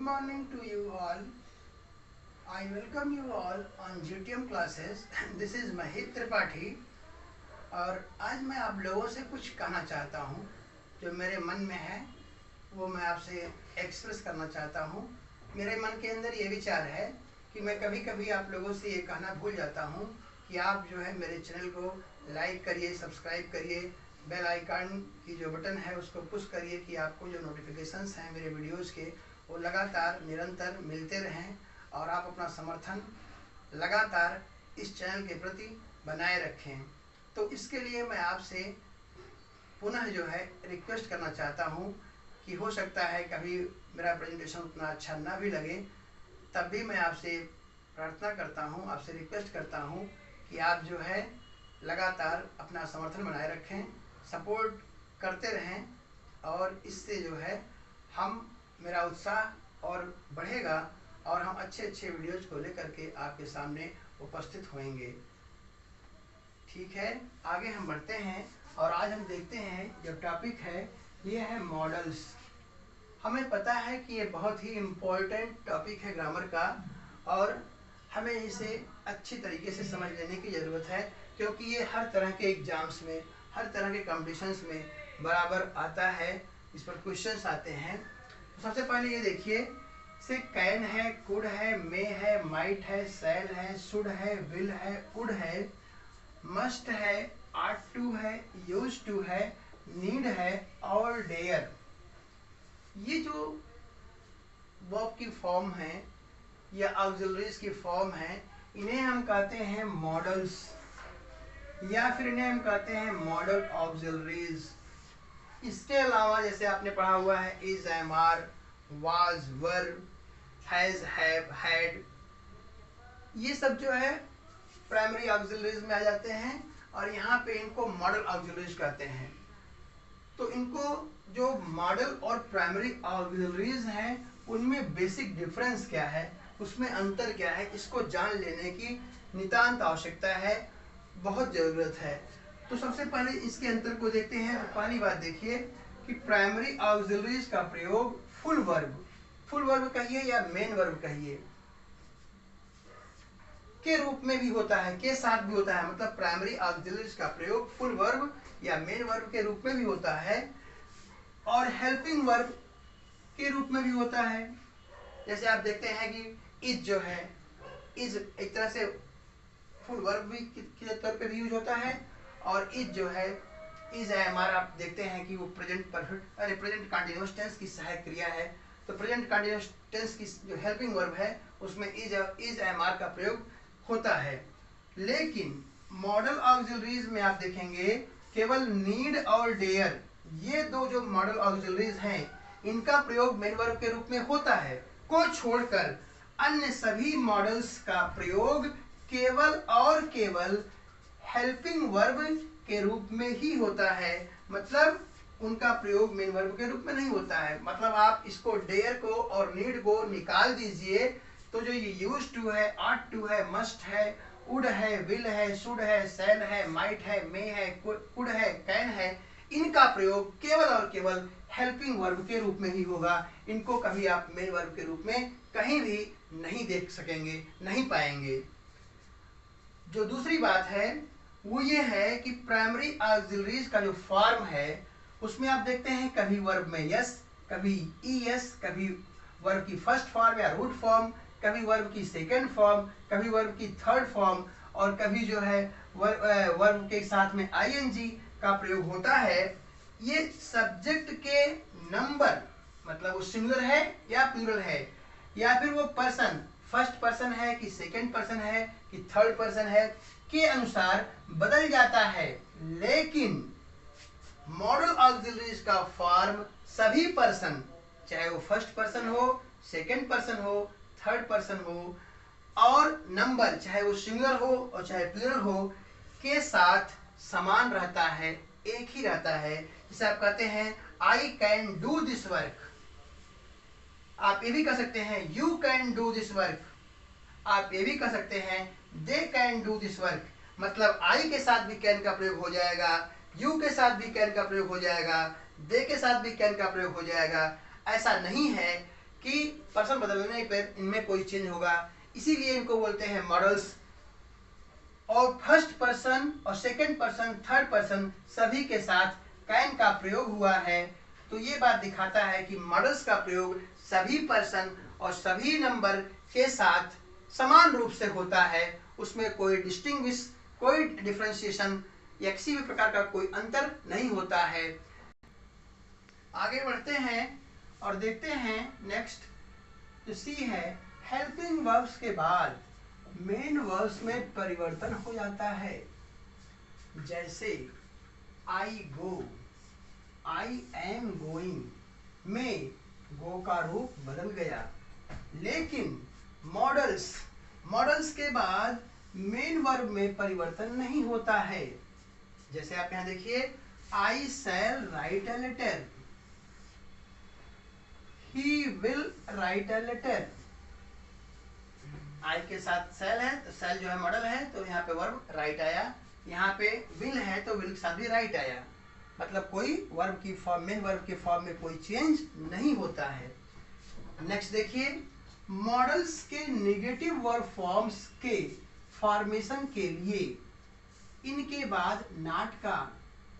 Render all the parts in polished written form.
morning to you all. I welcome you all on GTM classes. This is Mahit Tripathi. और आज मैं आप लोगों से कुछ कहना चाहता हूँ जो मेरे मन में है, वो मैं आपसे एक्सप्रेस करना चाहता हूँ। मेरे मन के अंदर ये विचार है कि मैं कभी कभी आप लोगों से ये कहना भूल जाता हूँ कि आप जो है मेरे चैनल को लाइक करिए, सब्सक्राइब करिए, बेल आइकन की जो बटन है उसको पुश करिए कि आपको जो नोटिफिकेशंस हैं मेरे वीडियोस के वो लगातार निरंतर मिलते रहें और आप अपना समर्थन लगातार इस चैनल के प्रति बनाए रखें। तो इसके लिए मैं आपसे पुनः जो है रिक्वेस्ट करना चाहता हूँ कि हो सकता है कभी मेरा प्रेजेंटेशन उतना अच्छा ना भी लगे, तब भी मैं आपसे प्रार्थना करता हूँ, आपसे रिक्वेस्ट करता हूँ कि आप जो है लगातार अपना समर्थन बनाए रखें, सपोर्ट करते रहें और इससे जो है मेरा उत्साह और बढ़ेगा और हम अच्छे अच्छे वीडियोज को लेकर के आपके सामने उपस्थित होंगे। ठीक है, आगे हम बढ़ते हैं और आज हम देखते हैं जो टॉपिक है ये है मॉडल्स। हमें पता है कि ये बहुत ही इम्पोर्टेंट टॉपिक है ग्रामर का और हमें इसे अच्छी तरीके से समझ लेने की ज़रूरत है, क्योंकि ये हर तरह के एग्जाम्स में, हर तरह के कॉम्पिटिशन्स में बराबर आता है, इस पर क्वेश्चंस आते हैं। तो सबसे पहले ये देखिए, से कैन है, कुड है, मे है, माइट है, सेल है, शुड है, विल है, वुड है, मस्ट है, आर्ट टू है, यूज टू है, नीड है और डेयर। ये जो वर्ब की फॉर्म है या ऑक्सिलरीज की फॉर्म है, इन्हें हम कहते हैं मॉडल्स या फिर इन्हें हम कहते हैं मॉडल ऑक्सिलरीज। इसके अलावा जैसे आपने पढ़ा हुआ है is, am, are, was, were, has, have, had, ये सब जो है प्राइमरी ऑक्सिलरीज में आ जाते हैं और यहाँ पे इनको मॉडल ऑक्सिलरीज कहते हैं। तो इनको जो मॉडल और प्राइमरी ऑक्सिलरीज हैं उनमें बेसिक डिफरेंस क्या है, उसमें अंतर क्या है, इसको जान लेने की नितांत आवश्यकता है, बहुत ज़रूरत है। तो सबसे पहले इसके अंतर को देखते हैं। तो पहली बात देखिए कि प्राइमरी ऑक्सिलरीज का प्रयोग फुल वर्ब कहिए या मेन वर्ब कहिए के रूप में भी होता है, के साथ भी होता है। मतलब प्राइमरी ऑक्सिलरीज का प्रयोग फुल वर्ब या मेन वर्ब के रूप में भी होता है और हेल्पिंग वर्ब के रूप में भी होता है। जैसे आप देखते हैं कि इज जो है, इज एक तरह से फुल वर्ब भी के तौर पे भी यूज होता है और इज जो है, इज, एम, आर, आप देखते हैं कि वो present perfect present continuous tense की सहायक क्रिया है। तो प्रेजेंट कंटीन्यूअस टेंस की जो हेल्पिंग वर्ब है उसमें इज, एम, आर का प्रयोग होता है। लेकिन मॉडल ऑक्सिलरीज में आप देखेंगे केवल नीड और डेयर, ये दो जो मॉडल ऑक्सिलरीज हैं इनका प्रयोग मेन वर्ब के रूप में होता है, को छोड़कर अन्य सभी मॉडल्स का प्रयोग केवल और केवल हेल्पिंग वर्ब के रूप में ही होता है। मतलब उनका प्रयोग मेन वर्ब के रूप में नहीं होता है। मतलब आप इसको डेयर को और नीड को निकाल दीजिए तो जो ये यूज टू है, आर्ट टू है, मस्ट है, वुड है, विल है, शुड है, सेल है, माइट है, मे है, कुड है, कैन है, इनका प्रयोग केवल और केवल हेल्पिंग वर्ब के रूप में ही होगा। इनको कभी आप मेन वर्ब के रूप में कहीं भी नहीं देख सकेंगे, नहीं पाएंगे। जो दूसरी बात है वो ये है कि प्राइमरी ऑक्सिलरीज का जो फॉर्म है उसमें आप देखते हैं कभी वर्ब में यस, कभी ईएस, कभी वर्ब की फर्स्ट फॉर्म या रूट फॉर्म, कभी वर्ब की सेकंड फॉर्म, कभी वर्ब की थर्ड फॉर्म और कभी जो है वर्ब के साथ में आईएनजी का प्रयोग होता है। ये सब्जेक्ट के नंबर, मतलब वो सिंगुलर है या प्लूरल है या फिर वो पर्सन फर्स्ट पर्सन है कि सेकंड पर्सन है कि थर्ड पर्सन है के अनुसार बदल जाता है। लेकिन मॉडल ऑक्सिलरीज का फॉर्म सभी पर्सन, चाहे वो फर्स्ट पर्सन हो, सेकंड पर्सन हो, थर्ड पर्सन हो, और नंबर चाहे वो सिंगुलर हो और चाहे प्लूरल हो के साथ समान रहता है, एक ही रहता है। जैसे आप कहते हैं I can do this work, आप ये भी कह सकते हैं you can do this work, आप ये भी कह सकते हैं they can do this work. मतलब आई के साथ भी कैन का प्रयोग हो जाएगा, यू के साथ भी कैन का प्रयोग हो जाएगा, दे के साथ भी कैन का प्रयोग हो जाएगा। ऐसा नहीं है कि पर्सन बदलने पर इनमें कोई चेंज होगा, इसीलिए इनको बोलते हैं मॉडल्स। और फर्स्ट पर्सन और सेकंड पर्सन, थर्ड पर्सन सभी के साथ कैन का प्रयोग हुआ है। तो ये बात दिखाता है कि मॉडल्स का प्रयोग सभी पर्सन और सभी नंबर के साथ समान रूप से होता है, उसमें कोई डिस्टिंग्विश, कोई डिफरेंशिएशन या किसी भी प्रकार का कोई अंतर नहीं होता है। आगे बढ़ते हैं और देखते हैं नेक्स्ट जो सी है, हेल्पिंग वर्ब्स के बाद मेन वर्ब्स में परिवर्तन हो जाता है। जैसे आई गो, आई एम गोइंग में गो का रूप बदल गया, लेकिन मॉडल्स के बाद मेन वर्ब में परिवर्तन नहीं होता है। जैसे आप यहां देखिए, I shall write a letter, he will write a letter. I के साथ शैल है तो शैल जो है मॉडल है, तो यहाँ पे वर्ब राइट आया। यहाँ पे विल है तो विल के साथ भी राइट आया, मतलब कोई वर्ब की फॉर्म, मेन वर्ब के फॉर्म में कोई चेंज नहीं होता है। नेक्स्ट देखिए, मॉडल्स के नेगेटिव वर्ब फॉर्म्स के फॉर्मेशन के लिए इनके बाद नॉट का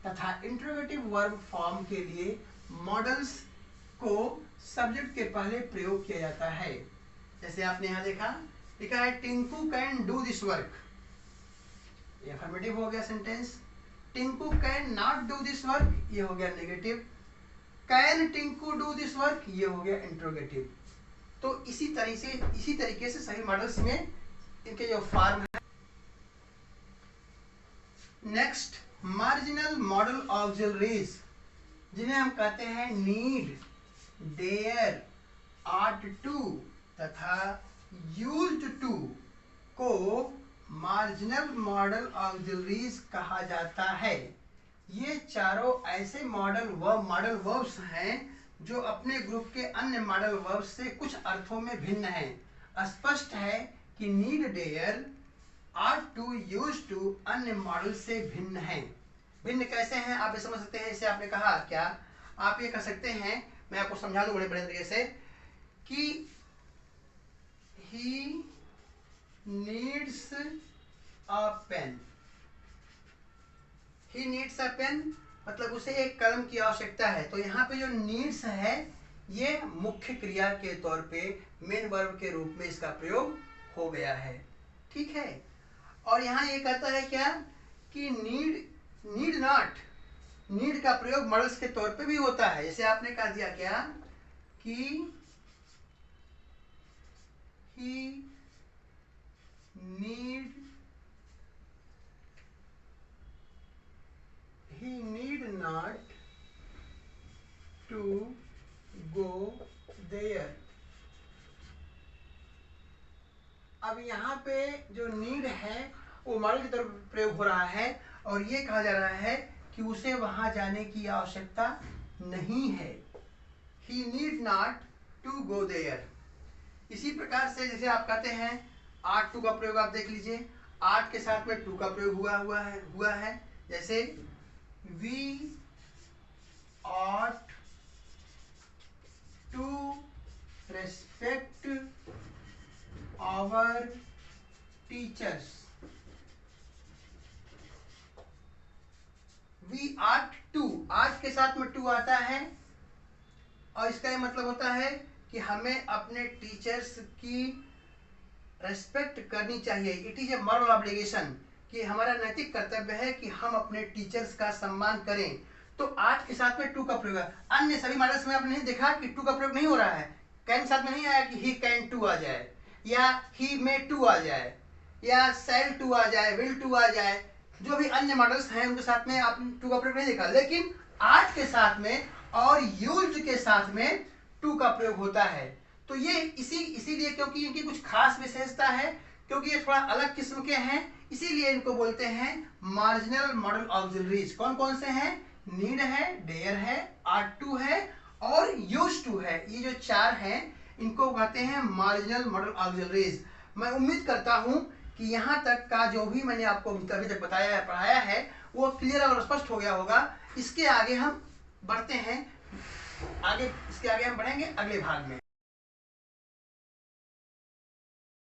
तथा इंटरोगेटिव वर्ब फॉर्म के लिए मॉडल्स को सब्जेक्ट के पहले प्रयोग किया जाता है। जैसे आपने यहाँ देखा, लिखा है Tinku can do this work, ये अफर्मेटिव हो गया sentence. Tinku can not do this work, ये हो गया negative. Can Tinku do this work, ये हो गया इंट्रोगेटिव। तो इसी तरीके से सभी मॉडल्स में इनके जो फॉर्म है। नेक्स्ट, मार्जिनल मॉडल ऑक्सिलरीज, जिन्हें हम कहते हैं नीड, डेयर, आर्ट टू तथा यूज्ड टू को मार्जिनल मॉडल ऑक्सिलरीज कहा जाता है। ये चारों ऐसे मॉडल वर्ब्स हैं जो अपने ग्रुप के अन्य मॉडल वर्ब्स से कुछ अर्थों में भिन्न हैं। स्पष्ट है कि need, dare, ought to, used to अन्य मॉडल से भिन्न हैं। भिन्न कैसे हैं आप ये समझ सकते हैं। इसे आपने कहा क्या, आप ये कह सकते हैं, मैं आपको समझा दूं बड़े बड़े तरीके से, कि he needs a pen. He needs a pen मतलब उसे एक कलम की आवश्यकता है। तो यहाँ पे जो नीड्स है ये मुख्य क्रिया के तौर पे मेन वर्ब के रूप में इसका प्रयोग हो गया है, ठीक है। और यहाँ ये कहता है क्या कि नीड नॉट, नीड का प्रयोग मॉडल्स के तौर पे भी होता है। जैसे आपने कह दिया क्या कि he need not to go there. अब यहाँ पे जो नीड है वो मॉडल की तरफ प्रयोग हो रहा है और ये कहा जा रहा है कि उसे वहां जाने की आवश्यकता नहीं है। He need not to go there. इसी प्रकार से जैसे आप कहते हैं आर्ट टू का प्रयोग आप देख लीजिए, आर्ट के साथ में टू का प्रयोग हुआ है। जैसे we ought to respect our teachers. We ought to, ought के साथ में टू आता है और इसका ये मतलब होता है कि हमें अपने टीचर्स की रेस्पेक्ट करनी चाहिए। It is a moral obligation, कि हमारा नैतिक कर्तव्य है कि हम अपने टीचर्स का सम्मान करें। तो आज के साथ में टू का प्रयोग है। अन्य सभी मॉडल्स में आपने नहीं देखा कि टू का प्रयोग नहीं हो रहा है। कैन साथ में नहीं आया कि ही कैन टू आ जाए, या ही मे टू आ जाए, या सेल टू आ जाए, विल टू आ जाए। जो भी अन्य मॉडल्स हैं उनके साथ में आपने टू का प्रयोग नहीं देखा, लेकिन आज के साथ में और यूज्ड के साथ में टू का प्रयोग होता है। तो ये इसीलिए क्योंकि इनकी कुछ खास विशेषता है, क्योंकि ये थोड़ा अलग किस्म के हैं, इसीलिए इनको बोलते हैं मार्जिनल मॉडल ऑक्सिलरीज। कौन कौन से हैं? नीड है, डेयर है, आर्ट टू है और यूज्ड टू है। ये जो चार हैं इनको कहते हैं मार्जिनल मॉडल ऑक्सिलरीज। मैं उम्मीद करता हूं कि यहाँ तक का जो भी मैंने आपको अभी तक बताया है, पढ़ाया है, वो क्लियर और स्पष्ट हो गया होगा। इसके आगे हम बढ़ते हैं, इसके आगे हम बढ़ेंगे अगले भाग में।